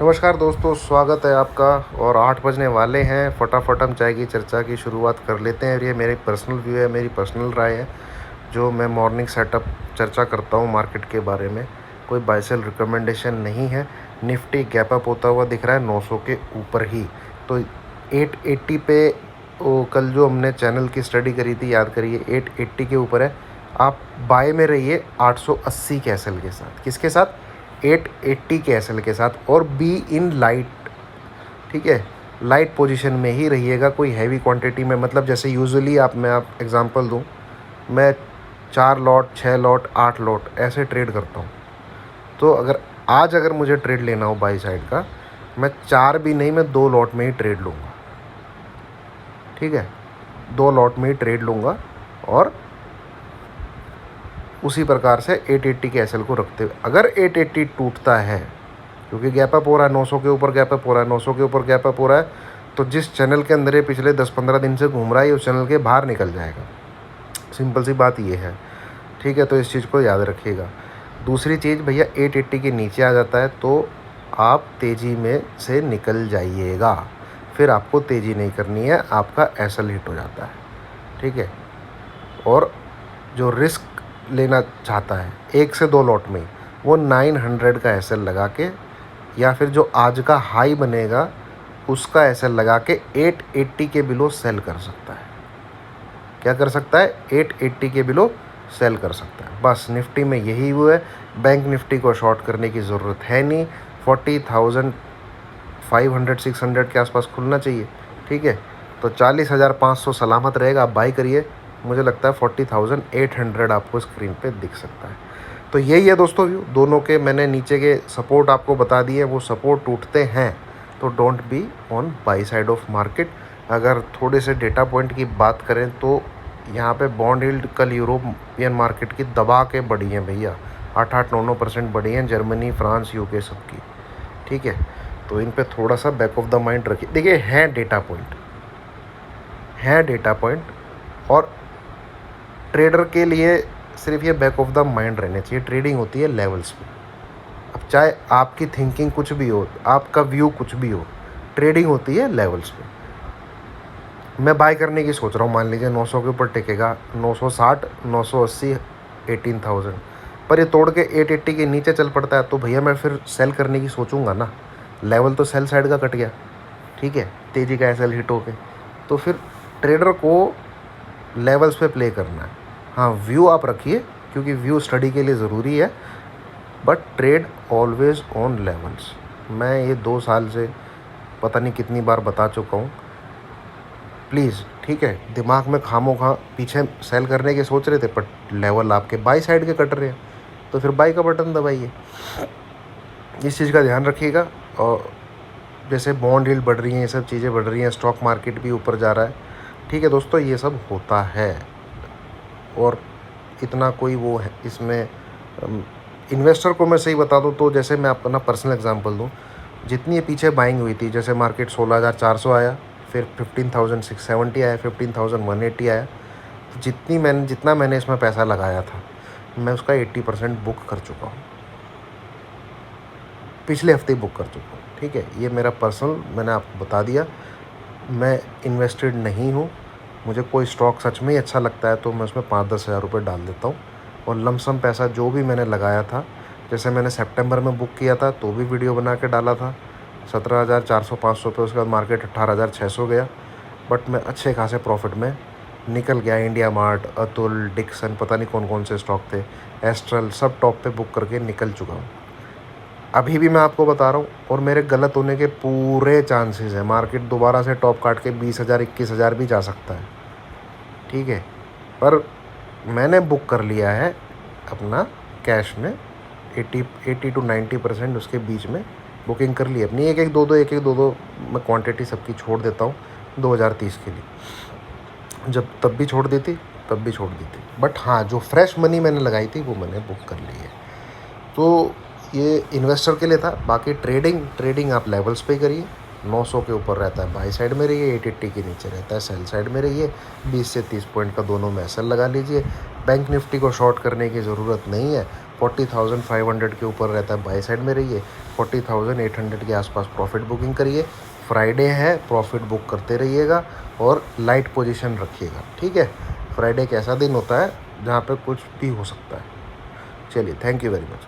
नमस्कार दोस्तों, स्वागत है आपका। और 8 बजने वाले हैं। फटाफट हम चाय की चर्चा की शुरुआत कर लेते हैं। ये मेरी पर्सनल व्यू है, मेरी पर्सनल राय है, जो मैं मॉर्निंग सेटअप चर्चा करता हूँ मार्केट के बारे में। कोई बाय सेल रिकमेंडेशन नहीं है। निफ्टी गैप अप होता हुआ दिख रहा है 900 के ऊपर ही। तो 880 पे वो कल जो हमने चैनल की स्टडी करी थी, याद करिए, 880 के ऊपर है। आप बाय में रहिए 880 के एसएल के साथ। किसके साथ? 880 के एसएल के साथ। और बी इन लाइट, ठीक है, लाइट पोजीशन में ही रहिएगा। कोई हैवी क्वांटिटी में, मतलब जैसे यूजुअली मैं एग्जांपल दूं, मैं 4 लॉट 6 लॉट 8 लॉट ऐसे ट्रेड करता हूं। तो अगर मुझे ट्रेड लेना हो बाई साइड का, मैं 4 भी नहीं, मैं 2 लॉट में ही ट्रेड लूँगा। ठीक है, 2 लॉट में ही ट्रेड लूँगा। और उसी प्रकार से 880 के एसएल को रखते हुए, अगर 880 टूटता है, क्योंकि गैप अप हो रहा है 900 के ऊपर, गैप अप हो रहा है 900 के ऊपर, गैप अप हो रहा है, तो जिस चैनल के अंदर ये पिछले 10-15 दिन से घूम रहा है, उस चैनल के बाहर निकल जाएगा। सिंपल सी बात ये है। ठीक है, तो इस चीज़ को याद रखिएगा। दूसरी चीज़, भैया 880 के नीचे आ जाता है तो आप तेज़ी में से निकल जाइएगा। फिर आपको तेज़ी नहीं करनी है, आपका एसएल हिट हो जाता है। ठीक है, और जो रिस्क लेना चाहता है 1 से 2 लॉट में, वो 900 का एसएल लगा के, या फिर जो आज का हाई बनेगा उसका एसएल लगा के 880 के बिलो सेल कर सकता है। क्या कर सकता है? 880 के बिलो सेल कर सकता है। बस निफ्टी में यही हुआ है। बैंक निफ्टी को शॉर्ट करने की ज़रूरत है नहीं। 40,500 600 के आसपास खुलना चाहिए। ठीक है, तो 40,500 सलामत रहेगा। आप बाई करिए। मुझे लगता है 40,800 आपको स्क्रीन पे दिख सकता है। तो यही है दोस्तों व्यू दोनों के। मैंने नीचे के सपोर्ट आपको बता दिए, वो सपोर्ट टूटते हैं तो don't be on by side of market. अगर थोड़े से डेटा पॉइंट की बात करें तो यहाँ पे बॉन्ड यील्ड कल यूरोपियन मार्केट की दबा के बढ़ी हैं भैया। 8-8 9% बढ़ी हैं, जर्मनी फ्रांस यूके सबकी। ठीक है, तो इन पे थोड़ा सा बैक ऑफ द माइंड रखिए। देखिए, है डेटा पॉइंट, और ट्रेडर के लिए सिर्फ ये बैक ऑफ द माइंड रहने चाहिए। ट्रेडिंग होती है लेवल्स पे। अब चाहे आपकी थिंकिंग कुछ भी हो, आपका व्यू कुछ भी हो, ट्रेडिंग होती है लेवल्स पे। मैं बाय करने की सोच रहा हूँ, मान लीजिए 900 के ऊपर टिकेगा, 960 980 18,000, पर ये तोड़ के 880 के नीचे चल पड़ता है तो भैया मैं फिर सेल करने की सोचूंगा ना। लेवल तो सेल साइड का कट गया। ठीक है, तेज़ी का एसएल हिट हो के, तो फिर ट्रेडर को लेवल्स पे प्ले करना है। हाँ, व्यू आप रखिए, क्योंकि व्यू स्टडी के लिए ज़रूरी है, but trade always on levels. मैं ये 2 साल से पता नहीं कितनी बार बता चुका हूँ। प्लीज़, ठीक है, दिमाग में खामोखा पीछे सेल करने के सोच रहे थे, पर लेवल आपके बाई साइड के कट रहे हैं, तो फिर बाई का बटन दबाइए। इस चीज़ का ध्यान रखिएगा। और जैसे बॉन्ड यील्ड बढ़ रही हैं, ये सब चीज़ें बढ़ रही हैं, स्टॉक मार्केट भी ऊपर जा रहा है। ठीक है दोस्तों, ये सब होता है। और इतना कोई वो है इसमें, इन्वेस्टर को मैं सही बता दूं तो, जैसे मैं अपना पर्सनल एग्जांपल दूं, जितनी ये पीछे बाइंग हुई थी, जैसे मार्केट 16,400 आया, फिर 15,670 आया, 15,180 आया, तो जितना मैंने इसमें पैसा लगाया था, मैं उसका 80% बुक कर चुका हूँ। पिछले हफ्ते ही बुक कर चुका हूँ। ठीक है, ये मेरा पर्सनल, मैंने आपको बता दिया। मैं इन्वेस्टेड नहीं हूँ। मुझे कोई स्टॉक सच में ही अच्छा लगता है तो मैं उसमें 5-10 हज़ार रुपये डाल देता हूँ। और लमसम पैसा जो भी मैंने लगाया था, जैसे मैंने सितंबर में बुक किया था तो भी वीडियो बना के डाला था 17,400-500 पे। उसके बाद मार्केट 18,600 गया, बट मैं अच्छे खासे प्रॉफिट में निकल गया। इंडिया मार्ट, अतुल, डिक्सन, पता नहीं कौन कौन से स्टॉक थे, एस्ट्रल, सब टॉप पे बुक करके निकल चुका हूँ। अभी भी मैं आपको बता रहा हूँ, और मेरे गलत होने के पूरे चांसेस हैं। मार्केट दोबारा से टॉप काट के 20,000 21,000 भी जा सकता है। ठीक है, पर मैंने बुक कर लिया है अपना कैश में 80 to 90% उसके बीच में बुकिंग कर ली अपनी। एक एक दो दो मैं क्वांटिटी सबकी छोड़ देता हूँ 2030 के लिए। जब तब भी छोड़ दी थी, बट हाँ, जो फ्रेश मनी मैंने लगाई थी वो मैंने बुक कर ली है। तो ये इन्वेस्टर के लिए था। बाकी ट्रेडिंग आप लेवल्स पे करिए। 900 के ऊपर रहता है बाई साइड में रहिए, 880 के नीचे रहता है सेल साइड में रहिए। 20 से 30 पॉइंट का दोनों में एसएल लगा लीजिए। बैंक निफ्टी को शॉर्ट करने की ज़रूरत नहीं है। 40,500 के ऊपर रहता है बाई साइड में रहिए। 40,800 के आसपास प्रॉफिट बुकिंग करिए। फ्राइडे है, प्रॉफिट बुक करते रहिएगा और लाइट पोजीशन रखिएगा, ठीक है। फ्राइडे एक ऐसा दिन होता है जहाँ पे कुछ भी हो सकता है। चलिए, थैंक यू वेरी मच।